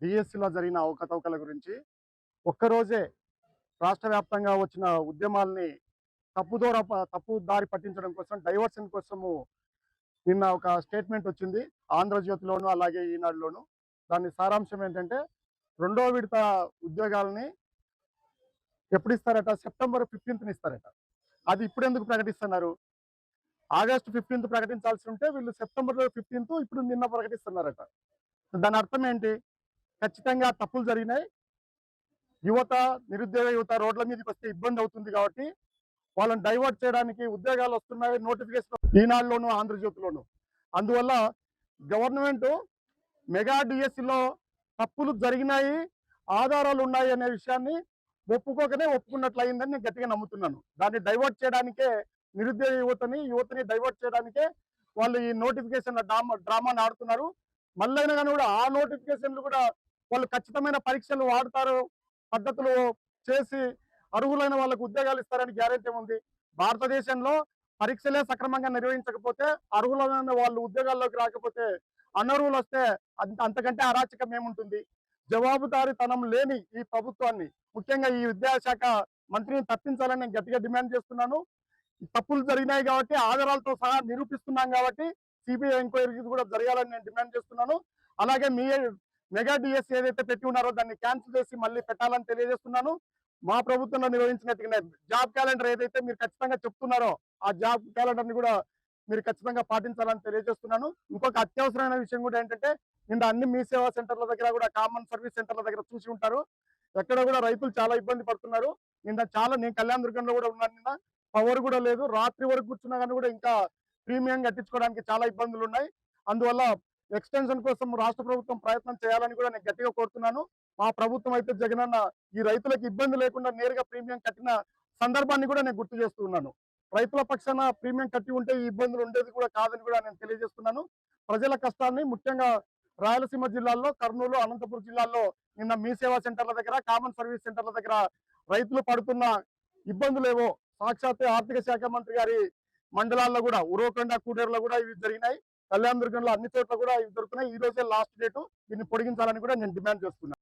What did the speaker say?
డిఎస్సిలో జరిగిన అవకతవకల గురించి ఒక్కరోజే రాష్ట్ర వ్యాప్తంగా వచ్చిన ఉద్యమాల్ని తప్పు దారి పట్టించడం కోసం, డైవర్షన్ కోసము నిన్న ఒక స్టేట్మెంట్ వచ్చింది. ఆంధ్రజ్యోతిలోను, అలాగే ఈనాడులోను. దాని సారాంశం ఏంటంటే, రెండో విడత ఉద్యోగాలని ఎప్పుడిస్తారట? సెప్టెంబర్ 15న ఇస్తారట. అది ఇప్పుడెందుకు ప్రకటిస్తున్నారు? ఆగస్టు 15th ప్రకటించాల్సి ఉంటే వీళ్ళు సెప్టెంబర్ 15th ఇప్పుడు నిన్న ప్రకటిస్తున్నారట. దాని అర్థం ఏంటి? ఖచ్చితంగా తప్పులు జరిగినాయి. యువత, నిరుద్యోగ యువత రోడ్ల మీదకి వస్తే ఇబ్బంది అవుతుంది కాబట్టి వాళ్ళని డైవర్ట్ చేయడానికి ఉద్యోగాలు వస్తున్నాయి, నోటిఫికేషన్ ఈనాడులోను, ఆంధ్రజ్యోతిలోను. అందువల్ల గవర్నమెంట్ మెగా డిఎస్సిలో తప్పులు జరిగినాయి, ఆధారాలు ఉన్నాయి అనే విషయాన్ని ఒప్పుకున్నట్లయిందని నేను గట్టిగా నమ్ముతున్నాను. దాన్ని డైవర్ట్ చేయడానికే, నిరుద్యోగ యువతని డైవర్ట్ చేయడానికే వాళ్ళు ఈ నోటిఫికేషన్ డ్రామాని ఆడుతున్నారు. మళ్ళైనా కానీ కూడా ఆ నోటిఫికేషన్లు కూడా వాళ్ళు ఖచ్చితమైన పరీక్షలు వాడతారు, పద్ధతులు చేసి అర్హులైన వాళ్ళకు ఉద్యోగాలు ఇస్తారని గ్యారెంటీ ఉంది. భారతదేశంలో పరీక్షలే సక్రమంగా నిర్వహించకపోతే, అర్హులైన వాళ్ళు ఉద్యోగాల్లోకి రాకపోతే, అనర్హులు వస్తే అంతకంటే అరాచకం ఏముంటుంది? జవాబుదారీతనం లేని ఈ ప్రభుత్వాన్ని, ముఖ్యంగా ఈ విద్యాశాఖ మంత్రిని తప్పించాలని నేను గట్టిగా డిమాండ్ చేస్తున్నాను. తప్పులు జరిగినాయి కాబట్టి, ఆధారాలతో సహా నిరూపిస్తున్నాం కాబట్టి సిబిఐ ఎంక్వైరీ కూడా జరగాలని నేను డిమాండ్ చేస్తున్నాను. అలాగే మెగా డిఎస్ ఏదైతే పెట్టి ఉన్నారో దాన్ని క్యాన్సిల్ చేసి మళ్ళీ పెట్టాలని తెలియజేస్తున్నాను. మా ప్రభుత్వంలో నిర్వహించినట్టుగా జాబ్ క్యాలెండర్ ఏదైతే మీరు ఖచ్చితంగా చెప్తున్నారో ఆ జాబ్ క్యాలెండర్ ని కూడా మీరు ఖచ్చితంగా పాటించాలని తెలియజేస్తున్నాను. ఇంకొక అత్యవసరమైన విషయం కూడా ఏంటంటే, నిన్న అన్ని మీ సేవా సెంటర్ల దగ్గర కూడా, కామన్ సర్వీస్ సెంటర్ల దగ్గర చూసి ఉంటారు, ఎక్కడ కూడా రైతులు చాలా ఇబ్బంది పడుతున్నారు. నేను కళ్యాణ దుర్గంలో కూడా ఉన్నాను. నిన్న పవర్ కూడా లేదు, రాత్రి వరకు కూర్చున్నా కానీ కూడా ఇంకా ప్రీమియం కట్టించుకోవడానికి చాలా ఇబ్బందులు ఉన్నాయి. అందువల్ల ఎక్స్టెన్షన్ కోసం రాష్ట్ర ప్రభుత్వం ప్రయత్నం చేయాలని కూడా నేను గట్టిగా కోరుతున్నాను. మా ప్రభుత్వం అయితే జగనన్న ఈ రైతులకు ఇబ్బంది లేకుండా నేరుగా ప్రీమియం కట్టిన సందర్భాన్ని కూడా నేను గుర్తు చేస్తూ ఉన్నాను. రైతుల పక్షాన ప్రీమియం కట్టి ఉంటే ఈ ఇబ్బందులు ఉండేది కూడా కాదని కూడా నేను తెలియజేస్తున్నాను. ప్రజల కష్టాన్ని, ముఖ్యంగా రాయలసీమ జిల్లాల్లో, కర్నూలు, అనంతపురం జిల్లాల్లో నిన్న మీ సేవా సెంటర్ల దగ్గర, కామన్ సర్వీస్ సెంటర్ల దగ్గర రైతులు పడుతున్న ఇబ్బందులేవో సాక్షాత్ ఆర్థిక శాఖ మంత్రి గారి మండలాల్లో కూడా, ఉరవకొండ, కూడేరులో కూడా ఇవి జరిగినాయి. కళ్యాణ దుర్గంలో అన్ని చోట్ల కూడా ఇవి దొరుకుతున్నాయి. ఈ రోజే లాస్ట్ డేటు, దీన్ని పొడిగించాలని కూడా నేను డిమాండ్ చేస్తున్నాను.